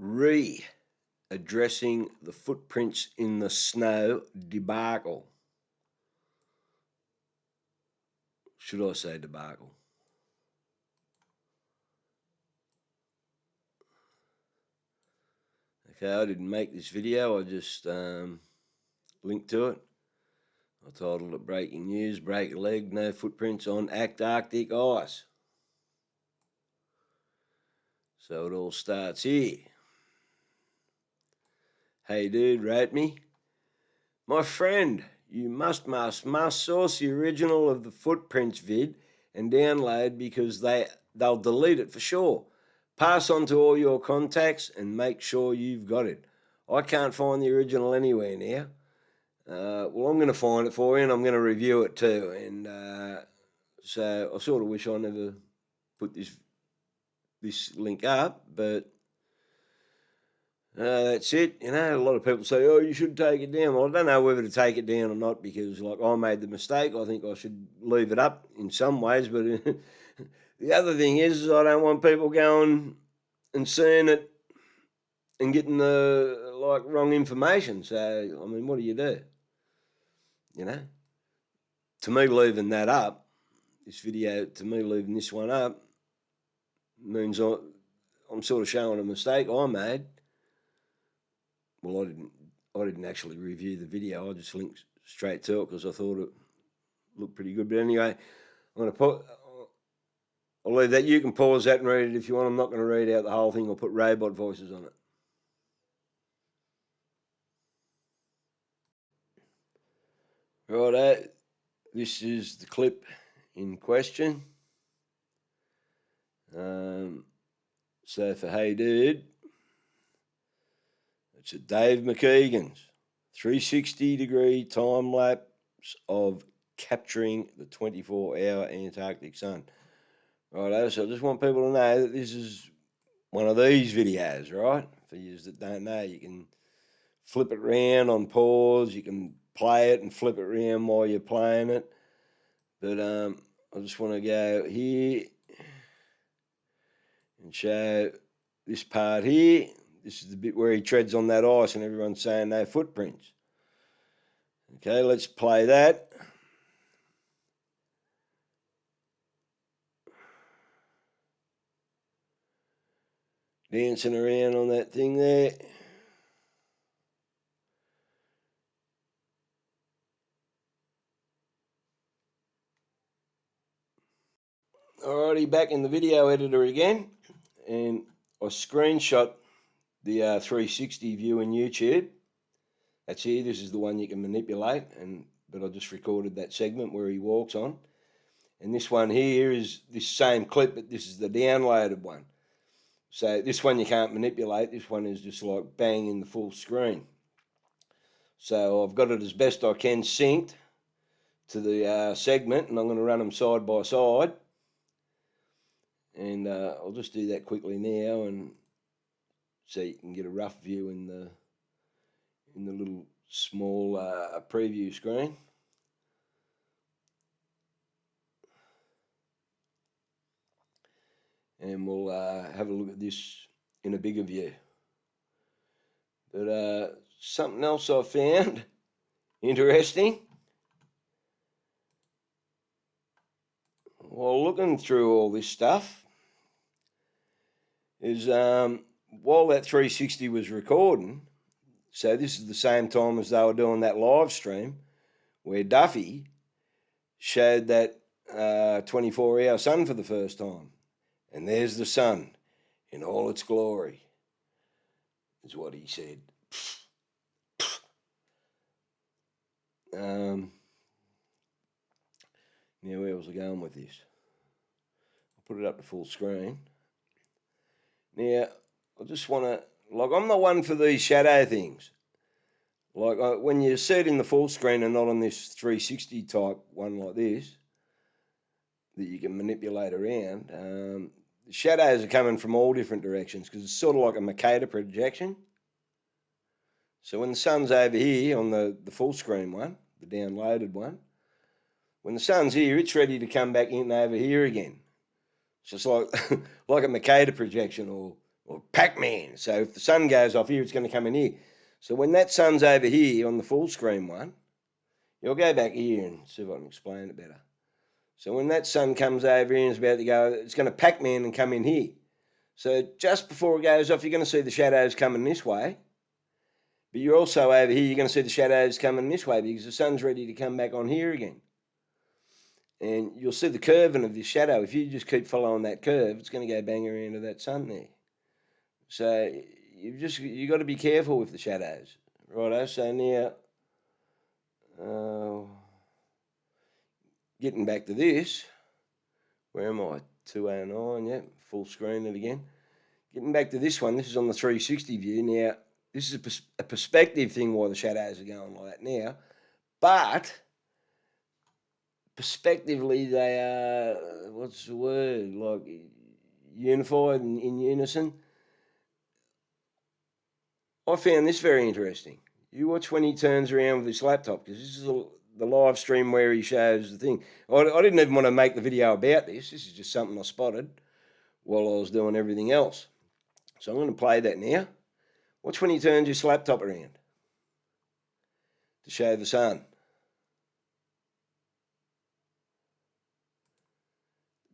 Readdressing the footprints in the snow debacle. Should I say debacle? Okay, I didn't make this video. I just linked to it. I titled it Breaking News, Break a Leg, No Footprints on ACTarctic Ice. So it all starts here. Hey dude, wrote me. My friend, you must source the original of the footprints vid and download because they'll delete it for sure. Pass on to all your contacts and make sure you've got it. I can't find the original anywhere now. Well, I'm going to find it for you and I'm going to review it too. And so I sort of wish I never put this link up, but that's it. You know, a lot of people say, oh, you should take it down. Well, I don't know whether to take it down or not because, like, I made the mistake. I think I should leave it up in some ways. But the other thing is I don't want people going and seeing it and getting the, like, wrong information. So, I mean, what do? You know? To me, leaving that up, leaving this one up, means I'm sort of showing a mistake I made. Well, I didn't actually review the video. I just linked straight to it because I thought it looked pretty good. But anyway, I'll leave that. You can pause that and read it if you want. I'm not going to read out the whole thing. I'll put robot voices on it. Righto, this is the clip in question. So for Hey Dude, it's a Dave McKeegan's 360-degree time lapse of capturing the 24-hour Antarctic sun. Righto, so I just want people to know that this is one of these videos, right? For you that don't know, you can flip it around on pause, you can play it and flip it around while you're playing it. But I just want to go here and show this part here. This is the bit where he treads on that ice and everyone's saying no footprints. Okay, let's play that. Dancing around on that thing there. Alrighty, back in the video editor again, and I screenshot the 360 view in YouTube. That's here. This is the one you can manipulate, but I just recorded that segment where he walks on. And this one here is this same clip, but this is the downloaded one. So this one you can't manipulate. This one is just like bang in the full screen. So I've got it as best I can synced to the segment, and I'm going to run them side by side. And I'll just do that quickly now, and so you can get a rough view in the little small preview screen. And we'll have a look at this in a bigger view. But something else I found interesting while looking through all this stuff is while that 360 was recording, so this is the same time as they were doing that live stream where Duffy showed that 24-hour sun for the first time. And there's the sun in all its glory, is what he said. Now, where was I going with this? I'll put it up to full screen. Now, I just want to, like, I'm not one for these shadow things. Like, when you see it in the full screen and not on this 360 type one like this, that you can manipulate around, the shadows are coming from all different directions because it's sort of like a Mercator projection. So when the sun's over here on the full screen one, the downloaded one, when the sun's here, it's ready to come back in over here again. So it's like like a Mercator projection or or Pac-Man. So if the sun goes off here, it's going to come in here. So when that sun's over here on the full screen one, you'll go back here and see if I can explain it better. So when that sun comes over here and is about to go, it's going to Pac-Man and come in here. So just before it goes off, you're going to see the shadows coming this way. But you're also over here, you're going to see the shadows coming this way because the sun's ready to come back on here again. And you'll see the curving of this shadow. If you just keep following that curve, it's going to go bang around to that sun there. So you've got to be careful with the shadows. Righto, so now, getting back to this, where am I? 209, yeah, full screen it again. Getting back to this one, this is on the 360 view. Now, this is a perspective thing why the shadows are going like that now. But, perspectively, they are, what's the word, like unified and in unison. I found this very interesting. You watch when he turns around with his laptop, because this is the live stream where he shows the thing. I didn't even want to make the video about this. This is just something I spotted while I was doing everything else. So I'm going to play that now. Watch when he turns his laptop around to show the sun.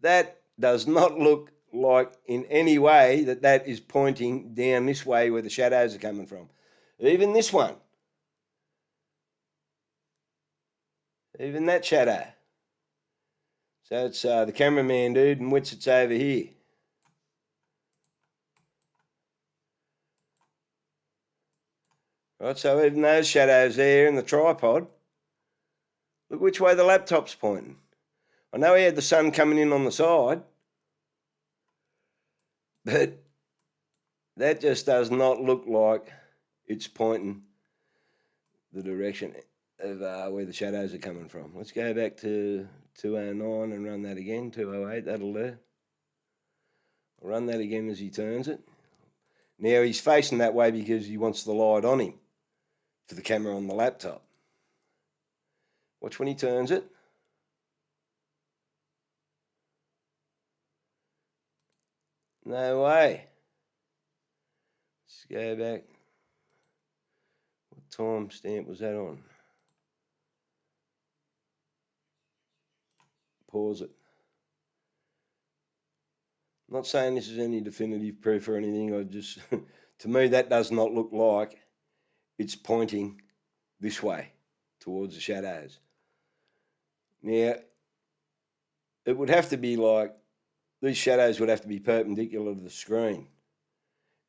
That does not look like in any way that is pointing down this way where the shadows are coming from. Even this one. Even that shadow. So it's the cameraman dude and Witsit's over here. Right, so even those shadows there in the tripod, look which way the laptop's pointing. I know he had the sun coming in on the side, but that just does not look like it's pointing the direction of where the shadows are coming from. Let's go back to 209 and run that again, 208, that'll do. I'll run that again as he turns it. Now he's facing that way because he wants the light on him for the camera on the laptop. Watch when he turns it. No way. Let's go back. What time stamp was that on? Pause it. I'm not saying this is any definitive proof or anything. I just, to me, that does not look like it's pointing this way towards the shadows. Now, it would have to be like, these shadows would have to be perpendicular to the screen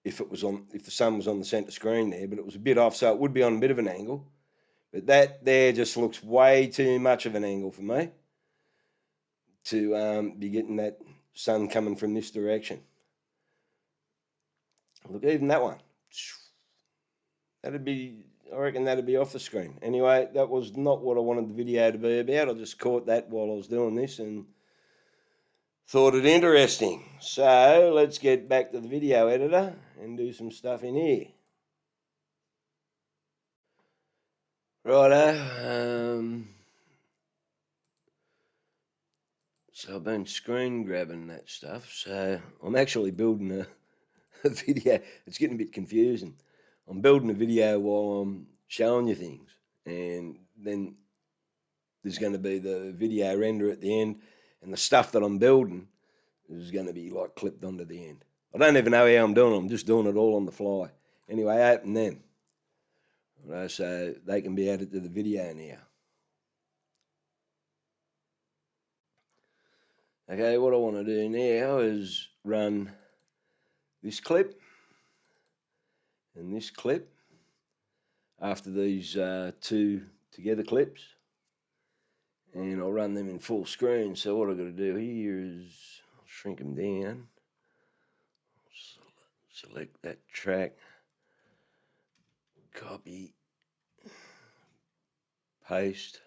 if the sun was on the centre screen there, but it was a bit off, so it would be on a bit of an angle. But that there just looks way too much of an angle for me to be getting that sun coming from this direction. Look, even that one. I reckon that'd be off the screen. Anyway, that was not what I wanted the video to be about. I just caught that while I was doing this and thought it interesting. So let's get back to the video editor and do some stuff in here. Righto. So I've been screen grabbing that stuff. So I'm actually building a video. It's getting a bit confusing. I'm building a video while I'm showing you things. And then there's going to be the video render at the end. And the stuff that I'm building is going to be like clipped onto the end. I don't even know how I'm doing it. I'm just doing it all on the fly. Anyway, open them. Right, so they can be added to the video now. Okay, what I want to do now is run this clip and this clip after these two together clips, and I'll run them in full screen. So what I've got to do here is I'll shrink them down, select that track, copy, paste.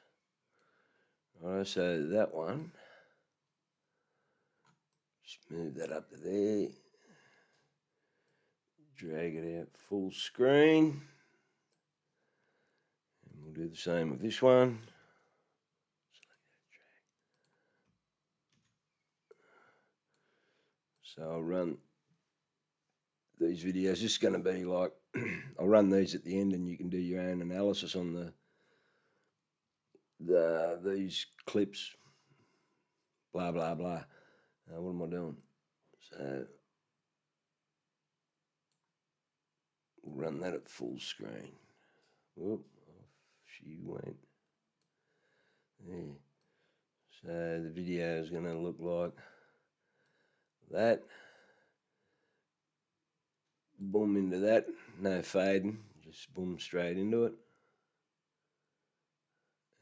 All right, so that one, just move that up to there, drag it out full screen, and we'll do the same with this one. So I'll run these videos. This is going to be like, I'll run these at the end and you can do your own analysis on these clips, blah, blah, blah. What am I doing? So, we'll run that at full screen. Whoop, off she went. There. So the video is going to look like that. Boom into that, no fading, just boom straight into it.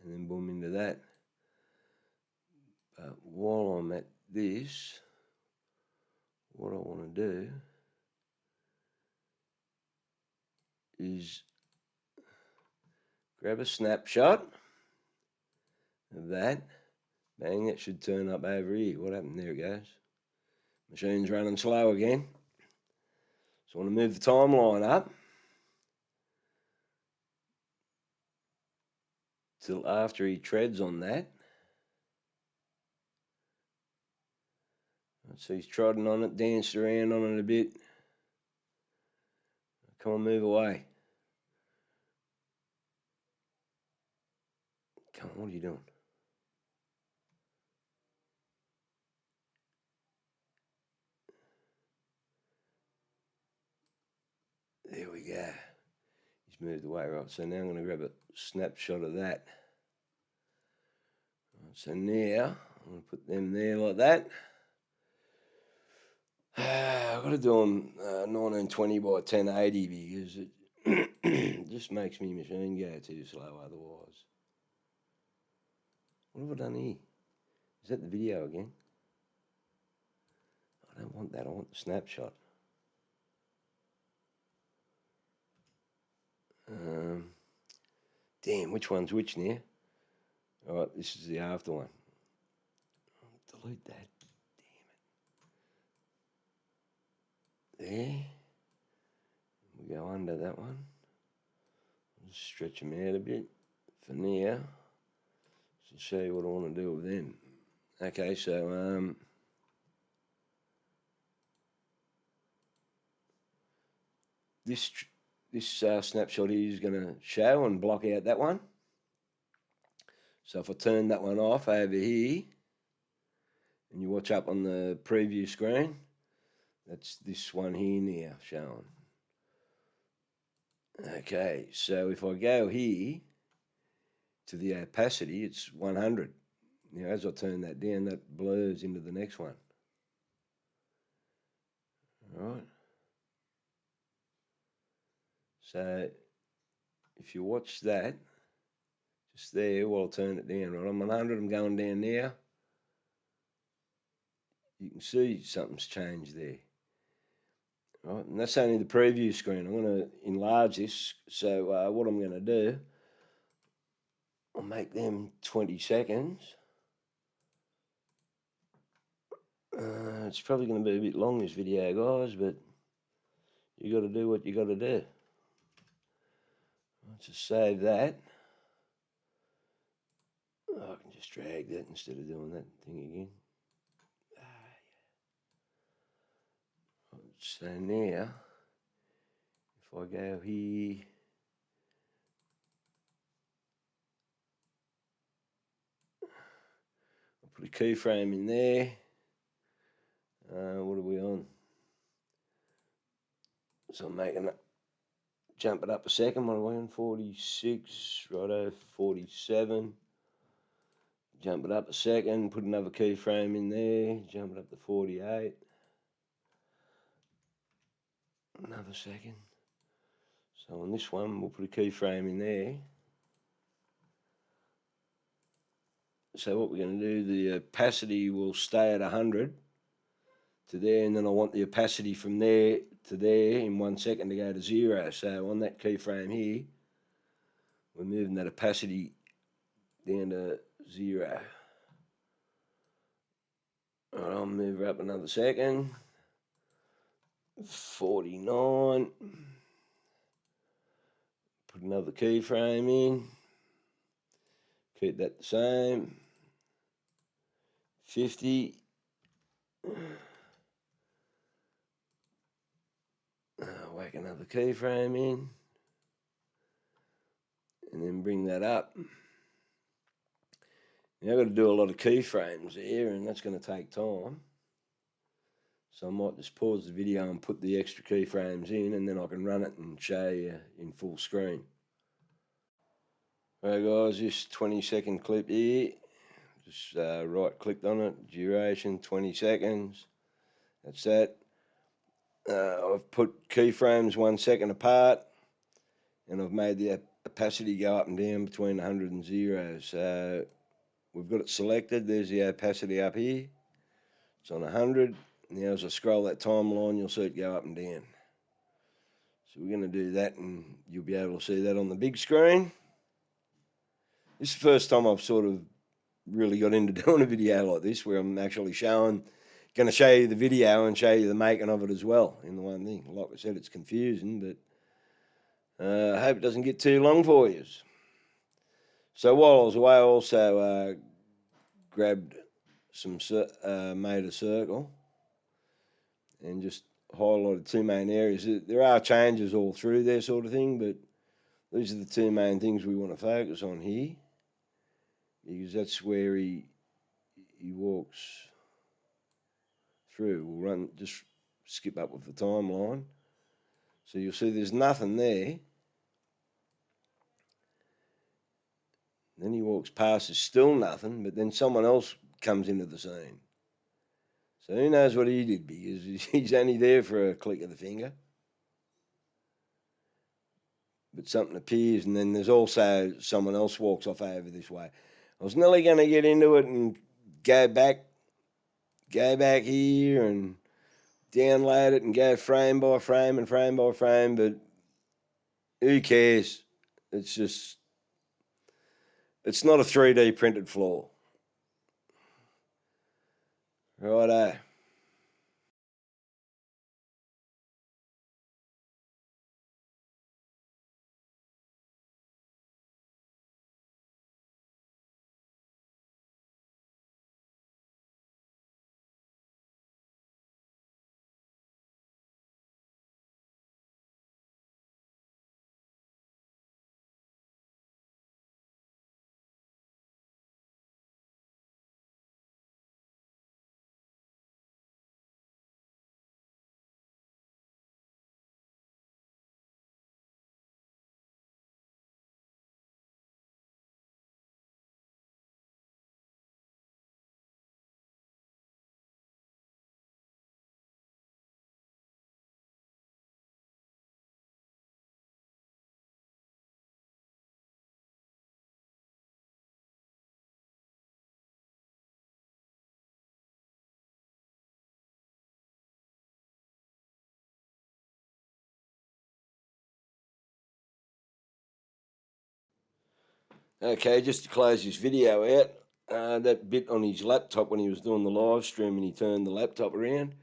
And then boom into that. But while I'm at this, what I want to do is grab a snapshot of that. Bang, it should turn up over here. What happened? There it goes. Machine's running slow again. So I want to move the timeline up till after he treads on that. So he's trotting on it, danced around on it a bit. Come on, move away. Come on, what are you doing? There we go. He's moved away, right? So now I'm going to grab a snapshot of that. Right, so now I'm going to put them there like that. I've got to do them 1920 by 1080 because it just makes me machine go too slow otherwise. What have I done here? Is that the video again? I don't want that. I want the snapshot. Damn, which one's which now? All right, this is the after one. Delete that. Damn it. There. We go under that one. Just stretch them out a bit for now. To show you what I want to do with them. Okay, so this snapshot here is going to show and block out that one. So if I turn that one off over here, and you watch up on the preview screen, that's this one here now showing. Okay, so if I go here to the opacity, it's 100. Now as I turn that down, that blurs into the next one. All right. So if you watch that, just there, while I turn it down, right? I'm 100, I'm going down now. You can see something's changed there. Right, and that's only the preview screen. I'm going to enlarge this. So what I'm going to do, I'll make them 20 seconds. It's probably going to be a bit long, this video, guys, but you got to do what you got to do. Let's just save that. Oh, I can just drag that instead of doing that thing again. So now, if I go here, I'll put a keyframe in there. What are we on? So I'm making it, jump it up a second. What are we on? 46, righto, 47. Jump it up a second, put another keyframe in there, jump it up to 48. Another second. So on this one, we'll put a keyframe in there. So what we're going to do, the opacity will stay at 100 to there, and then I want the opacity from there to there in 1 second to go to 0. So on that keyframe here, we're moving that opacity down to 0. All right, I'll move her up another second. 49. Put another keyframe in. Keep that the same. 50. whack another keyframe in, and then bring that up. Now I've got to do a lot of keyframes here, and that's going to take time. So I might just pause the video and put the extra keyframes in, and then I can run it and show you in full screen. Alright guys, this 20-second clip here, just right clicked on it, duration 20 seconds, that's that. I've put keyframes 1 second apart, and I've made the opacity go up and down between 100 and 0. So we've got it selected, there's the opacity up here, it's on 100. Now as I scroll that timeline, you'll see it go up and down. So we're going to do that, and you'll be able to see that on the big screen. This is the first time I've sort of really got into doing a video like this, where I'm actually going to show you the video and show you the making of it as well in the one thing. Like I said, it's confusing, but I hope it doesn't get too long for you. So while I was away, I also grabbed some, made a circle and just highlighted two main areas. There are changes all through there sort of thing, but these are the two main things we want to focus on here, because that's where he walks through. We'll just skip up with the timeline. So you'll see there's nothing there. Then he walks past, there's still nothing, but then someone else comes into the scene. So who knows what he did, because he's only there for a click of the finger. But something appears, and then there's also someone else walks off over this way. I was nearly going to get into it and go back here and download it and go frame by frame and frame by frame, but who cares? It's not a 3D printed floor. Righto. Okay, just to close this video out, that bit on his laptop when he was doing the live stream and he turned the laptop around,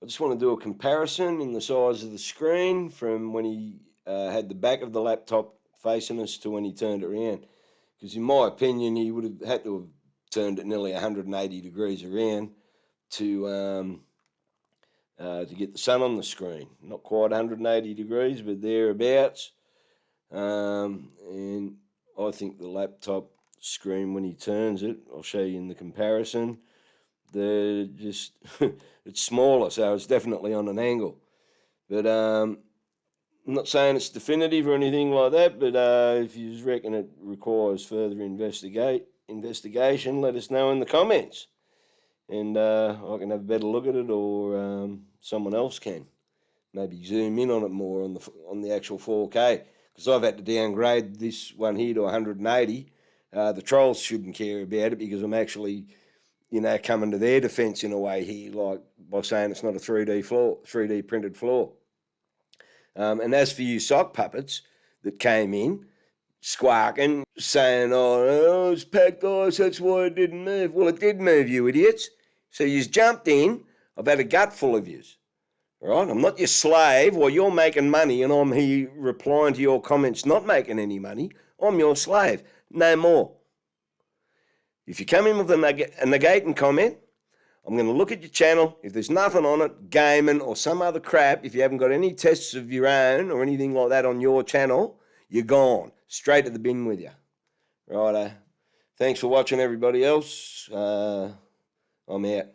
I just want to do a comparison in the size of the screen from when he had the back of the laptop facing us to when he turned it around. Because in my opinion, he would have had to have turned it nearly 180 degrees around to get the sun on the screen. Not quite 180 degrees, but thereabouts. And I think the laptop screen, when he turns it, I'll show you in the comparison, it's smaller, so it's definitely on an angle. But I'm not saying it's definitive or anything like that, but if you reckon it requires further investigation, let us know in the comments. And I can have a better look at it, or someone else can. Maybe zoom in on it more on the actual 4K. Because I've had to downgrade this one here to 180. The trolls shouldn't care about it, because I'm actually, coming to their defence in a way here, like by saying it's not a 3D printed floor. And as for you sock puppets that came in, squawking, saying, oh, it's packed ice, that's why it didn't move. Well, it did move, you idiots. So you jumped in. I've had a gut full of yous. Right? I'm not your slave while you're making money and I'm here replying to your comments not making any money. I'm your slave. No more. If you come in with a negating comment, I'm going to look at your channel. If there's nothing on it, gaming or some other crap, if you haven't got any tests of your own or anything like that on your channel, you're gone. Straight to the bin with you. Righto. Thanks for watching, everybody else. I'm out.